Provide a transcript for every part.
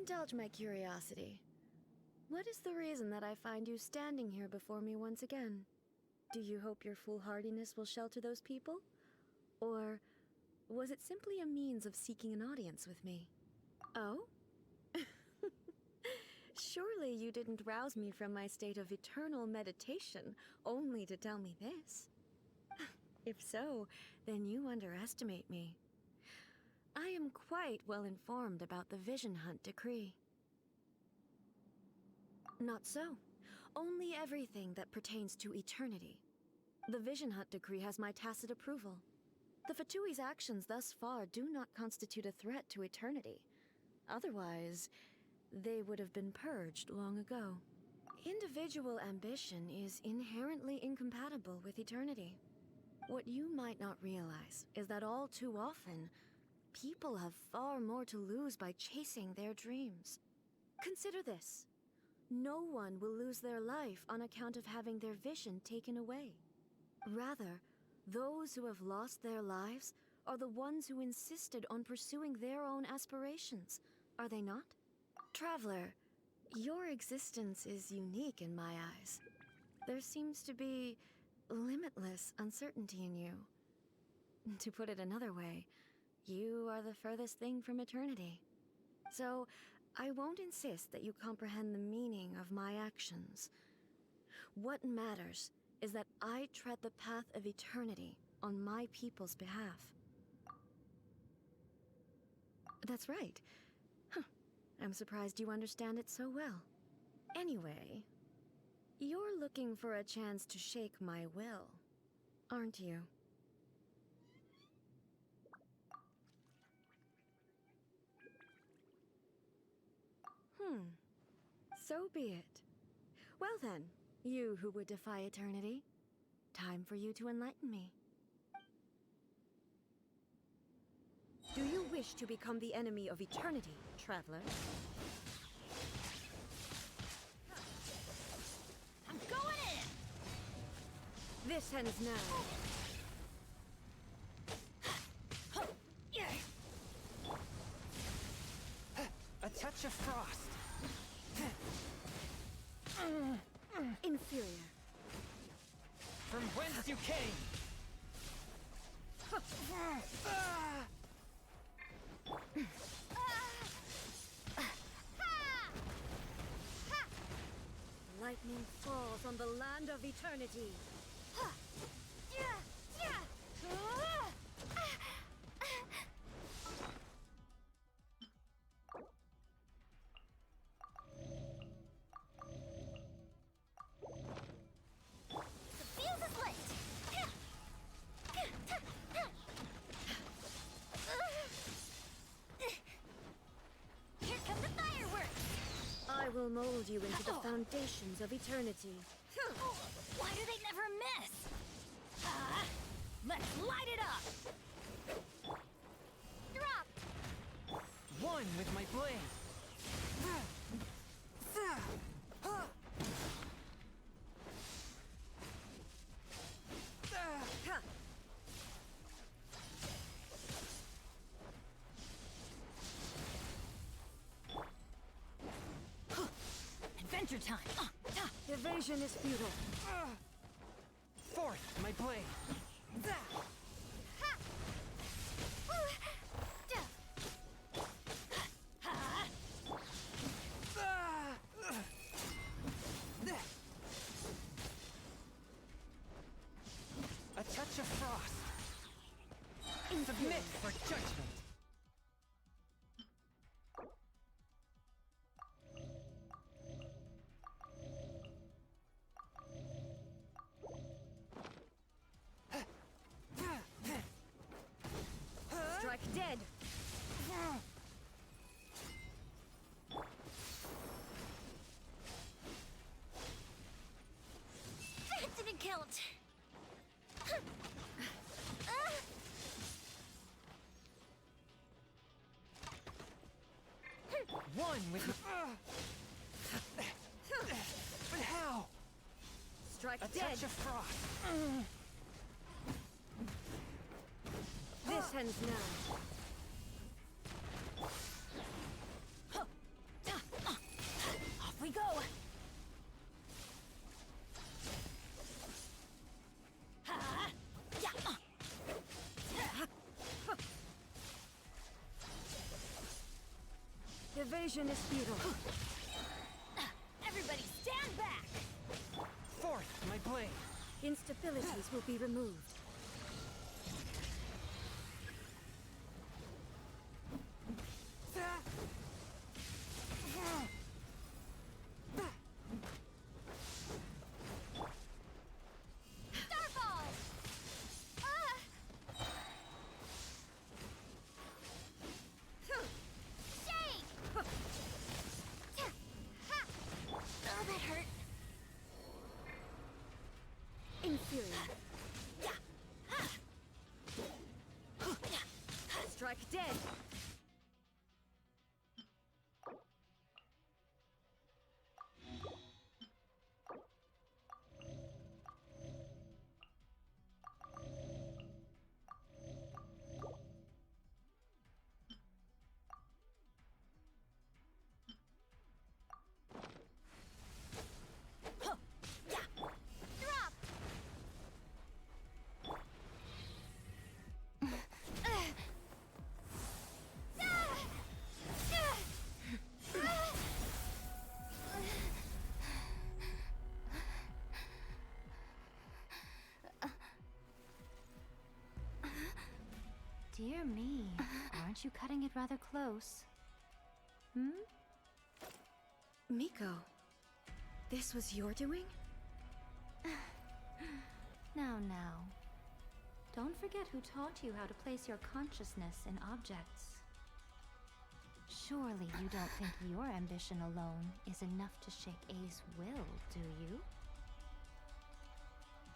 Indulge my curiosity. What is the reason that I find you standing here before me once again? Do you hope your foolhardiness will shelter those people? Or was it simply a means of seeking an audience with me? Oh? Surely you didn't rouse me from my state of eternal meditation only to tell me this. If so, then you underestimate me. I am quite well informed about the Vision Hunt decree. Not so. Only everything that pertains to eternity. The Vision Hunt decree has my tacit approval. The Fatui's actions thus far do not constitute a threat to eternity. Otherwise, they would have been purged long ago. Individual ambition is inherently incompatible with eternity. What you might not realize is that all too often, people have far more to lose by chasing their dreams. Consider this. No one will lose their life on account of having their vision taken away. Rather, those who have lost their lives are the ones who insisted on pursuing their own aspirations, are they not? Traveler, your existence is unique in my eyes. There seems to be limitless uncertainty in you. To put it another way, you are the furthest thing from eternity. So, I won't insist that you comprehend the meaning of my actions. What matters is that I tread the path of eternity on my people's behalf. That's right. I'm surprised you understand it so well. Anyway, you're looking for a chance to shake my will, aren't you? So be it. Well then, you who would defy eternity, time for you to enlighten me. Do you wish to become the enemy of eternity, traveler? I'm going in! This ends now. A touch of frost. Inferior. From whence you came. Lightning falls on the land of eternity. I will mold you into the foundations of eternity. Why do they never miss? Let's light it up! Drop! One with my blade. Adventure time! Evasion is futile. Forth, my blade. A touch of frost. Submit for judgment. Strike dead. That didn't count! One with... But how? Strike A dead. touch of frost. This ends now. Evasion is futile. Everybody stand back! Forth, my blade! Instabilities will be removed. Starfall! Ah! Shake! Oh, that hurt. Inferior. Strike dead. Drop! Dear me, aren't you cutting it rather close? Hmm? Miko, this was your doing? Now. Don't forget who taught you how to place your consciousness in objects. Surely you don't think your ambition alone is enough to shake A's will, do you?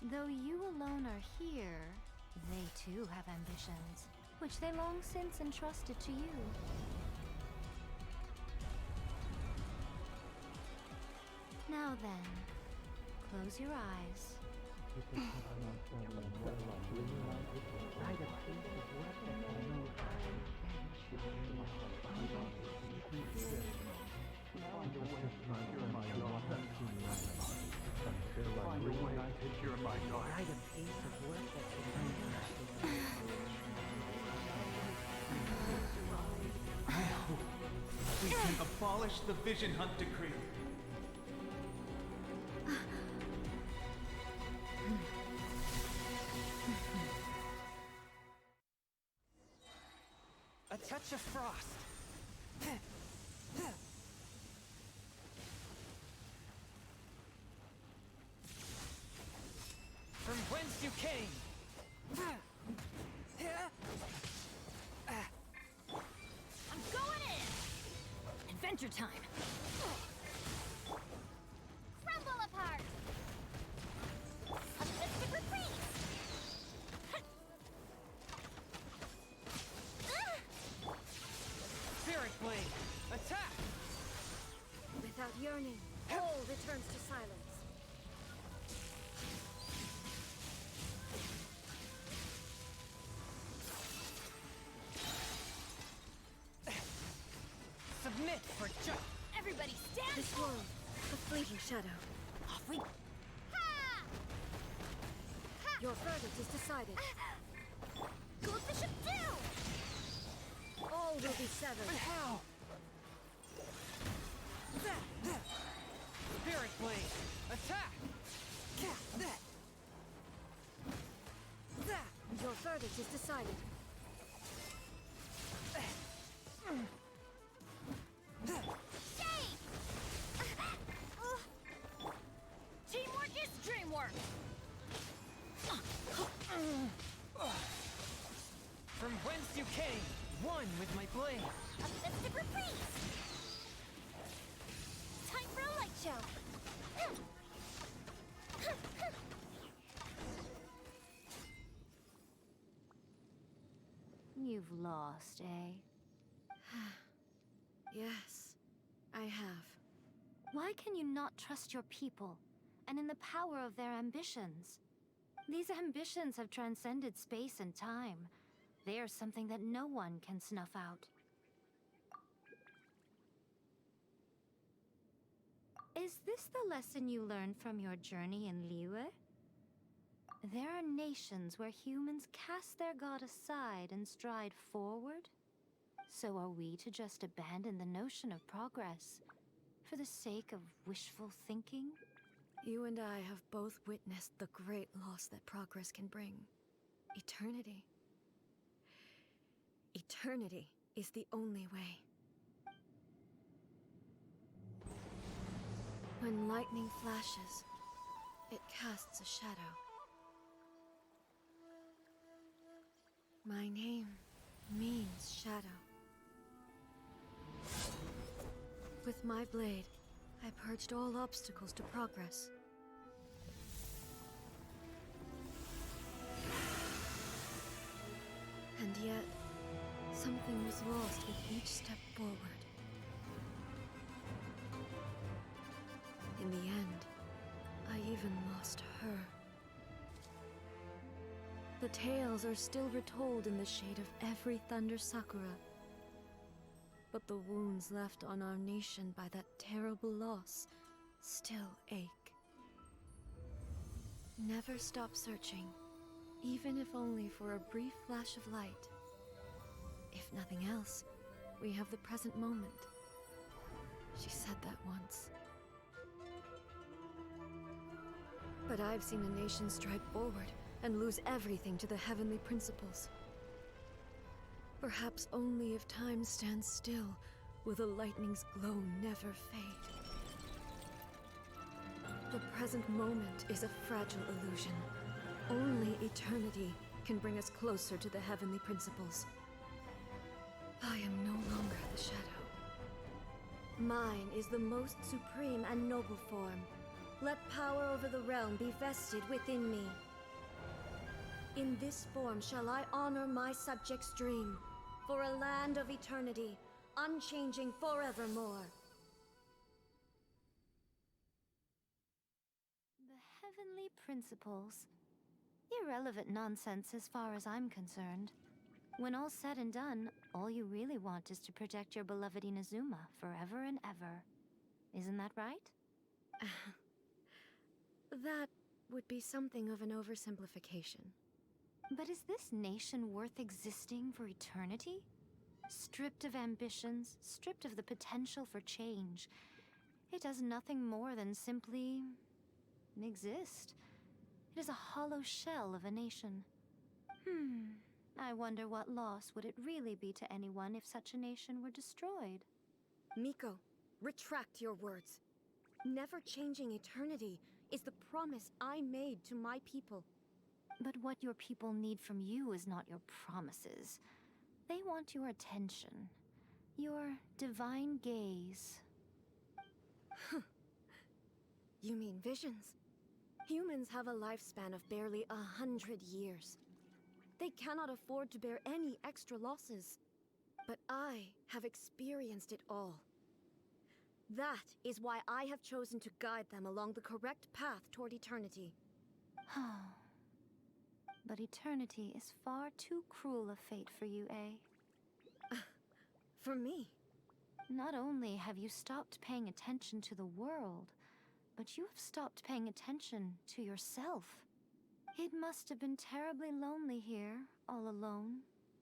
Though you alone are here, they too have ambitions, which they long since entrusted to you. Now then, close your eyes. We can abolish the Vision Hunt Decree. A touch of frost! From whence you came! I'm going in! Adventure time! Crumble apart! A mystic retreat! Spirit Blade! Attack! Without yearning, all returns to silence. Submit for justice! Everybody stand! This world, a fleeting shadow. Off we... Ha! Ha! Your verdict is decided. Goes the ship too! All will be But severed. how? Spirit Blade! Attack! Your verdict is decided. Shake! Teamwork is dreamwork! From whence you came, one with my blade! A mystic retreat! Time for a light show! You've lost, eh? Yes, I have. Why can you not trust your people, and in the power of their ambitions? These ambitions have transcended space and time. They are something that no one can snuff out. Is this the lesson you learned from your journey in Liyue? There are nations where humans cast their god aside and stride forward, So are we to just abandon the notion of progress for the sake of wishful thinking? You and I have both witnessed the great loss that progress can bring. Eternity. Eternity is the only way. When lightning flashes, it casts a shadow. My name means shadow. With my blade, I purged all obstacles to progress. And yet, something was lost with each step forward. In the end, I even lost her. The tales are still retold in the shade of every Thunder Sakura. But the wounds left on our nation by that terrible loss still ache. Never stop searching, even if only for a brief flash of light. If nothing else, we have the present moment. She said that once. But I've seen a nation stride forward and lose everything to the heavenly principles. Perhaps only if time stands still will the lightning's glow never fade. The present moment is a fragile illusion. Only eternity can bring us closer to the heavenly principles. I am no longer the shadow. Mine is the most supreme and noble form. Let power over the realm be vested within me. In this form shall I honor my subjects' dream, for a land of eternity, unchanging forevermore. The heavenly principles. Irrelevant nonsense as far as I'm concerned. When all's said and done, all you really want is to protect your beloved Inazuma forever and ever. Isn't that right? That would be something of an oversimplification. But is this nation worth existing for eternity? Stripped of ambitions, stripped of the potential for change. It does nothing more than simply exist. It is a hollow shell of a nation. I wonder what loss would it really be to anyone if such a nation were destroyed? Miko, retract your words. Never changing eternity is the promise I made to my people. But what your people need from you is not your promises. They want your attention. Your divine gaze. You mean visions? Humans have a lifespan of barely 100 years. They cannot afford to bear any extra losses. But I have experienced it all. That is why I have chosen to guide them along the correct path toward eternity. But eternity is far too cruel a fate for you, eh? For me? Not only have you stopped paying attention to the world, but you have stopped paying attention to yourself. It must have been terribly lonely here, all alone,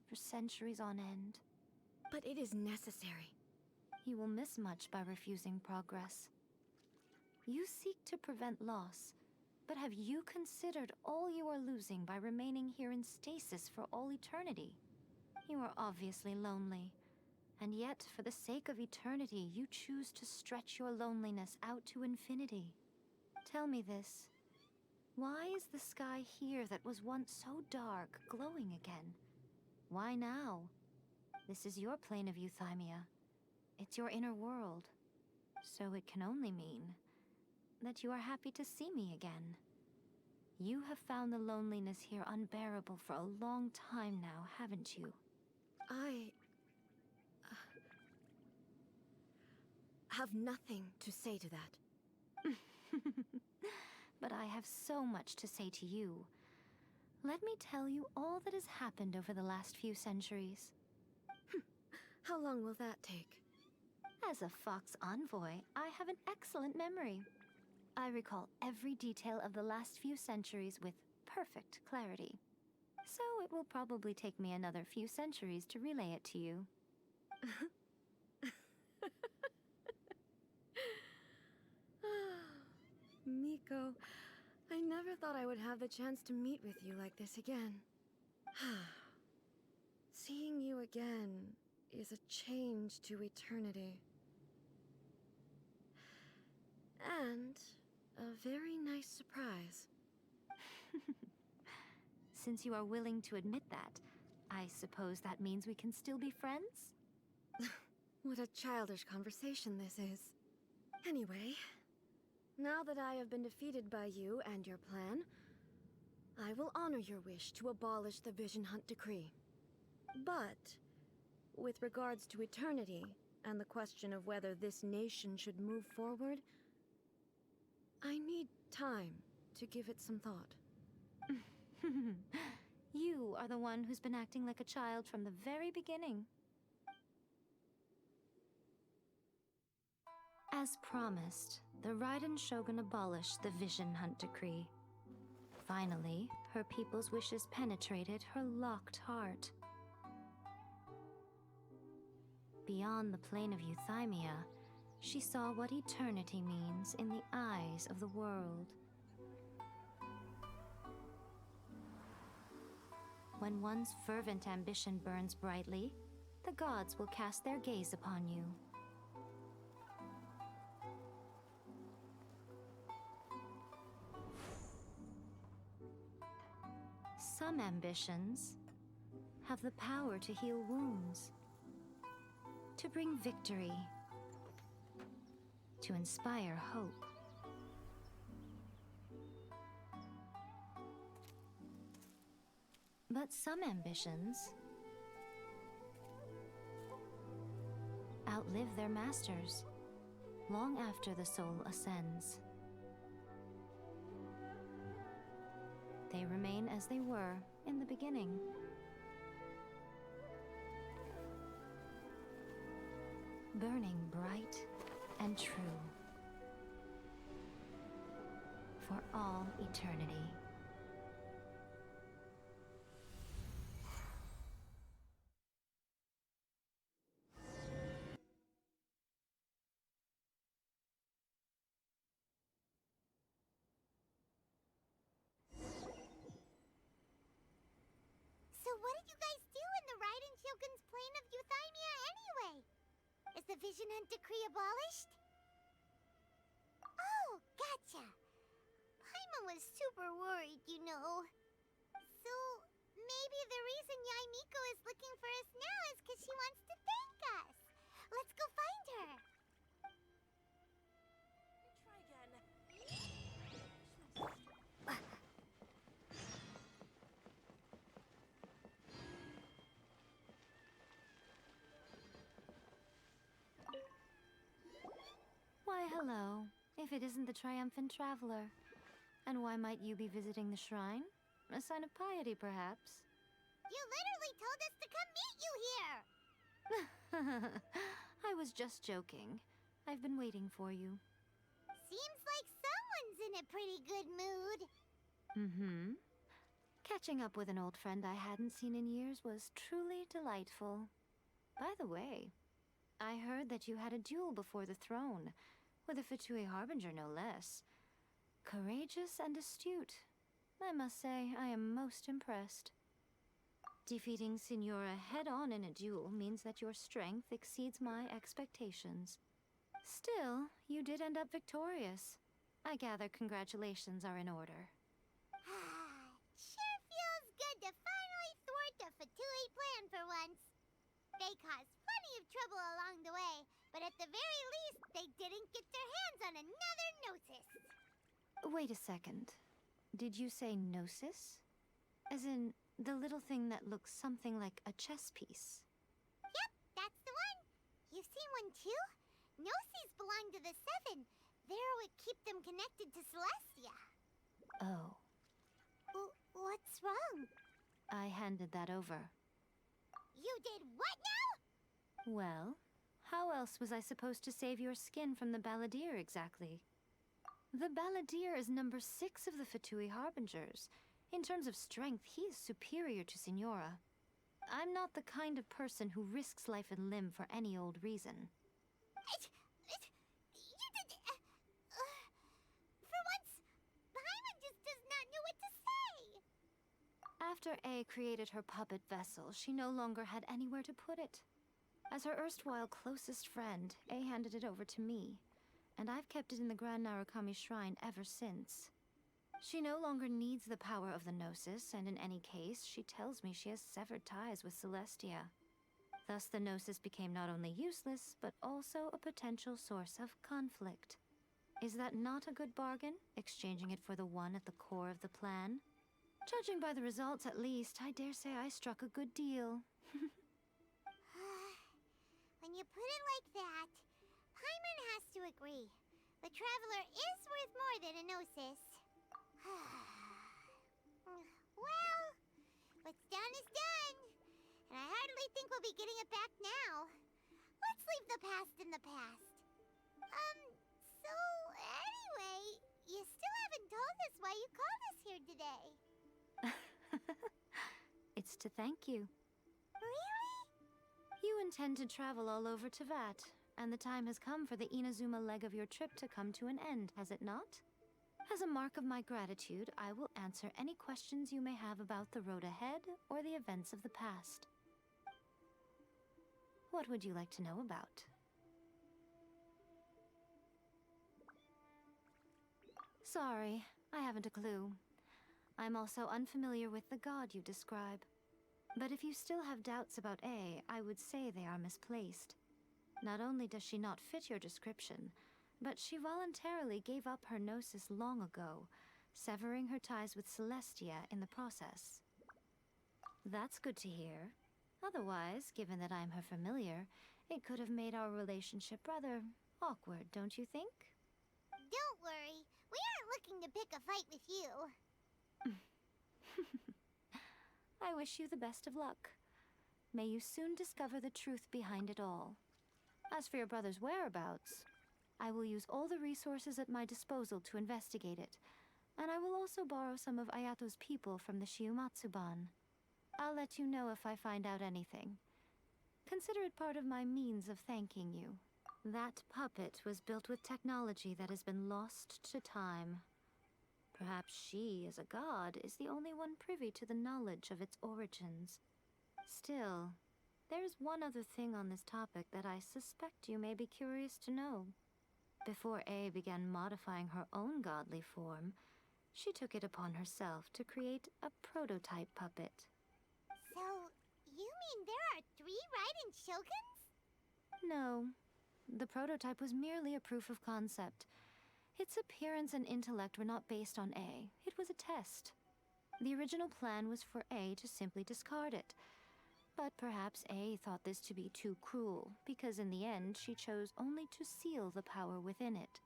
for centuries on end. But it is necessary. You will miss much by refusing progress. You seek to prevent loss, but have you considered all you are losing by remaining here in stasis for all eternity? You are obviously lonely, and yet for the sake of eternity, you choose to stretch your loneliness out to infinity. Tell me this. Why is the sky here that was once so dark glowing again? Why now? This is your plane of euthymia. It's your inner world. So it can only mean that you are happy to see me again. You have found the loneliness here unbearable for a long time now, haven't you? I have nothing to say to that. But I have so much to say to you. Let me tell you all that has happened over the last few centuries. How long will that take? As a Fox envoy, I have an excellent memory. I recall every detail of the last few centuries with perfect clarity. So it will probably take me another few centuries to relay it to you. Miko, I never thought I would have the chance to meet with you like this again. Seeing you again is a change to eternity. And a very nice surprise. Since you are willing to admit that, I suppose that means we can still be friends? What a childish conversation this is. Anyway, now that I have been defeated by you and your plan, I will honor your wish to abolish the Vision Hunt Decree. But, with regards to eternity, and the question of whether this nation should move forward, I need time to give it some thought. You are the one who's been acting like a child from the very beginning. As promised, the Raiden Shogun abolished the Vision Hunt Decree. Finally, her people's wishes penetrated her locked heart. Beyond the plane of euthymia, she saw what eternity means in the eyes of the world. When one's fervent ambition burns brightly, the gods will cast their gaze upon you. Some ambitions have the power to heal wounds, to bring victory, to inspire hope. But some ambitions outlive their masters long after the soul ascends. They remain as they were in the beginning. Burning bright and true for all eternity. So what did you guys do in the Raiden Shogun's plane of euthymia anyway? Is the Vision Hunt Decree abolished? Oh, gotcha. Paimon was super worried, you know. So, maybe the reason Yae Miko is looking for us now is because she wants to thank us. Let's go find her. Try again. Why, hello. If it isn't the triumphant traveler. And why might you be visiting the shrine? A sign of piety, perhaps? You literally told us to come meet you here. I was just joking. I've been waiting for you. Seems like someone's in a pretty good mood. Mm-hmm. Catching up with an old friend I hadn't seen in years was truly delightful. By the way, I heard that you had a duel before the throne, with a Fatui Harbinger no less. Courageous and astute. I must say, I am most impressed. Defeating Signora head-on in a duel means that your strength exceeds my expectations. Still, you did end up victorious. I gather congratulations are in order. Sure feels good to finally thwart the Fatui plan for once. They caused plenty of trouble along the way, but at the very least, they didn't get their hands on another Gnosis. Wait a second. Did you say Gnosis? As in, the little thing that looks something like a chess piece? Yep, that's the one. You've seen one too? Gnosis belong to the Seven. They're what keep them connected to Celestia. Oh. What's wrong? I handed that over. You did what now? Well, how else was I supposed to save your skin from the Balladeer exactly? The Balladeer is number 6 of the Fatui Harbingers. In terms of strength, he is superior to Signora. I'm not the kind of person who risks life and limb for any old reason. For once, Paimon just does not know what to say. After A created her puppet vessel, she no longer had anywhere to put it. As her erstwhile closest friend, A handed it over to me, and I've kept it in the Grand Narukami Shrine ever since. She no longer needs the power of the Gnosis, and in any case, she tells me she has severed ties with Celestia. Thus, the Gnosis became not only useless, but also a potential source of conflict. Is that not a good bargain, exchanging it for the one at the core of the plan? Judging by the results, at least, I dare say I struck a good deal. When you put it like that, Paimon has to agree. The Traveler is worth more than a Gnosis. Well, what's done is done. And I hardly think we'll be getting it back now. Let's leave the past in the past. So anyway, you still haven't told us why you called us here today. It's to thank you. Really? You intend to travel all over Teyvat, and the time has come for the Inazuma leg of your trip to come to an end, has it not? As a mark of my gratitude, I will answer any questions you may have about the road ahead or the events of the past. What would you like to know about? Sorry, I haven't a clue. I'm also unfamiliar with the god you describe. But if you still have doubts about A, I would say they are misplaced. Not only does she not fit your description, but she voluntarily gave up her Gnosis long ago, severing her ties with Celestia in the process. That's good to hear. Otherwise, given that I'm her familiar, it could have made our relationship rather awkward, don't you think? Don't worry. We aren't looking to pick a fight with you. I wish you the best of luck. May you soon discover the truth behind it all. As for your brother's whereabouts, I will use all the resources at my disposal to investigate it, and I will also borrow some of Ayato's people from the Shiumatsuban. I'll let you know if I find out anything. Consider it part of my means of thanking you. That puppet was built with technology that has been lost to time. Perhaps she, as a god, is the only one privy to the knowledge of its origins. Still, there's one other thing on this topic that I suspect you may be curious to know. Before A began modifying her own godly form, she took it upon herself to create a prototype puppet. So, you mean there are 3 Raiden Shoguns? No, the prototype was merely a proof of concept. Its appearance and intellect were not based on A. It was a test. The original plan was for A to simply discard it. But perhaps A thought this to be too cruel, because in the end she chose only to seal the power within it.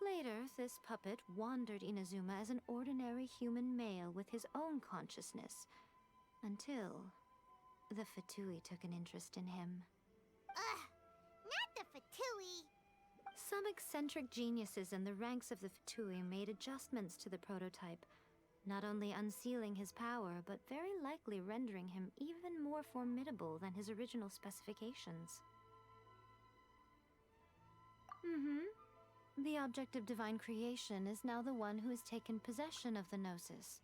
Later, this puppet wandered Inazuma as an ordinary human male with his own consciousness, until the Fatui took an interest in him. Ugh, not the Fatui. Some eccentric geniuses in the ranks of the Fatui made adjustments to the prototype, not only unsealing his power, but very likely rendering him even more formidable than his original specifications. The object of divine creation is now the one who has taken possession of the Gnosis,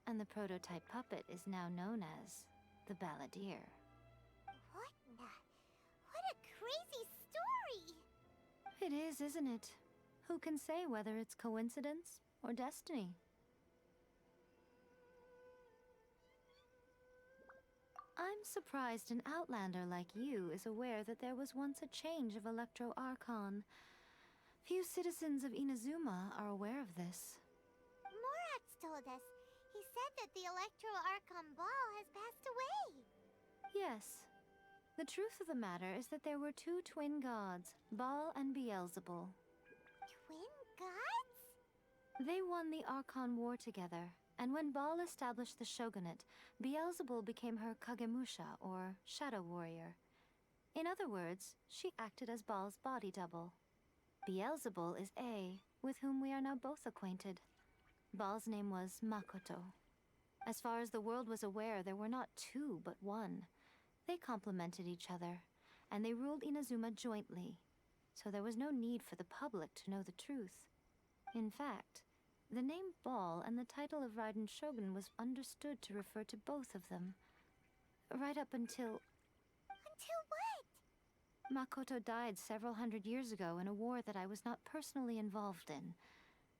and the prototype puppet is now known as the Balladeer. What a crazy story! It is, isn't it? Who can say whether it's coincidence or destiny? I'm surprised an outlander like you is aware that there was once a change of Electro Archon. Few citizens of Inazuma are aware of this. Morat's told us. He said that the Electro Archon Baal has passed away. Yes. The truth of the matter is that there were 2 twin gods, Baal and Beelzebul. Twin gods? They won the Archon War together, and when Baal established the shogunate, Beelzebul became her Kagemusha, or shadow warrior. In other words, she acted as Baal's body double. Beelzebul is A, with whom we are now both acquainted. Baal's name was Makoto. As far as the world was aware, there were not two, but one. They complemented each other, and they ruled Inazuma jointly, so there was no need for the public to know the truth. In fact, the name Baal and the title of Raiden Shogun was understood to refer to both of them. Right up until... Until what? Makoto died several hundred years ago in a war that I was not personally involved in.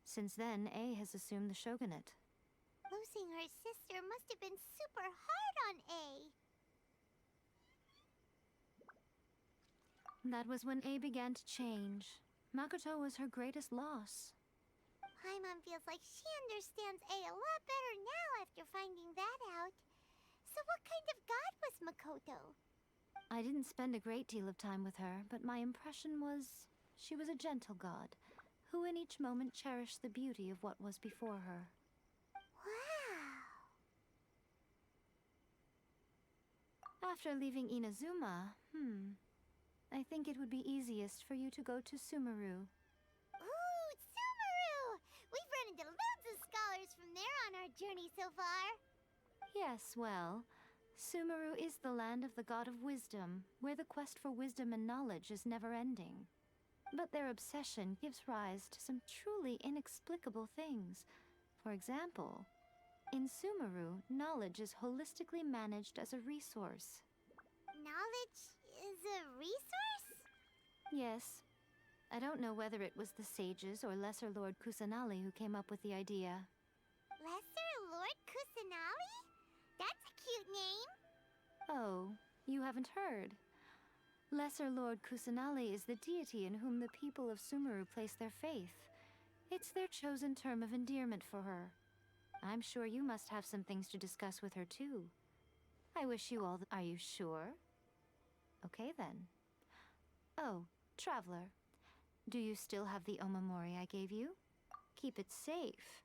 Since then, A has assumed the shogunate. Losing her sister must have been super hard on A. That was when A began to change. Makoto was her greatest loss. Paimon feels like she understands A a lot better now after finding that out. So what kind of god was Makoto? I didn't spend a great deal of time with her, but my impression was she was a gentle god, who in each moment cherished the beauty of what was before her. Wow. After leaving Inazuma, I think it would be easiest for you to go to Sumeru. Ooh, Sumeru! We've run into loads of scholars from there on our journey so far. Yes, well, Sumeru is the land of the god of wisdom, where the quest for wisdom and knowledge is never-ending. But their obsession gives rise to some truly inexplicable things. For example, in Sumeru, knowledge is holistically managed as a resource. Knowledge is a resource? Yes. I don't know whether it was the sages or Lesser Lord Kusanali who came up with the idea. Lesser Lord Kusanali? That's a cute name. Oh, you haven't heard. Lesser Lord Kusanali is the deity in whom the people of Sumeru place their faith. It's their chosen term of endearment for her. I'm sure you must have some things to discuss with her too. I wish you all Are you sure? Okay then. Oh, Traveler. Do you still have the Omamori I gave you? Keep it safe.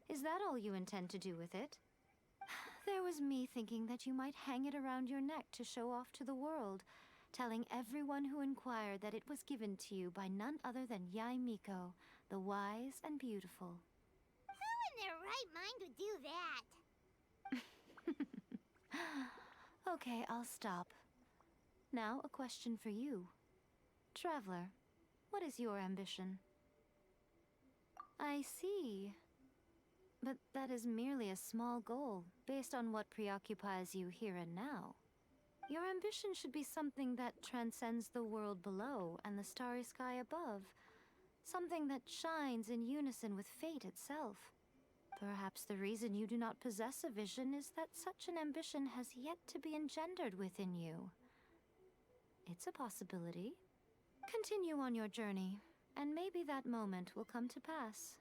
Is that all you intend to do with it? There was me thinking that you might hang it around your neck to show off to the world, telling everyone who inquired that it was given to you by none other than Yae Miko, the wise and beautiful. Who in their right mind would do that? Okay, I'll stop. Now, a question for you. Traveler, what is your ambition? I see. But that is merely a small goal, based on what preoccupies you here and now. Your ambition should be something that transcends the world below and the starry sky above. Something that shines in unison with fate itself. Perhaps the reason you do not possess a vision is that such an ambition has yet to be engendered within you. It's a possibility. Continue on your journey, and maybe that moment will come to pass.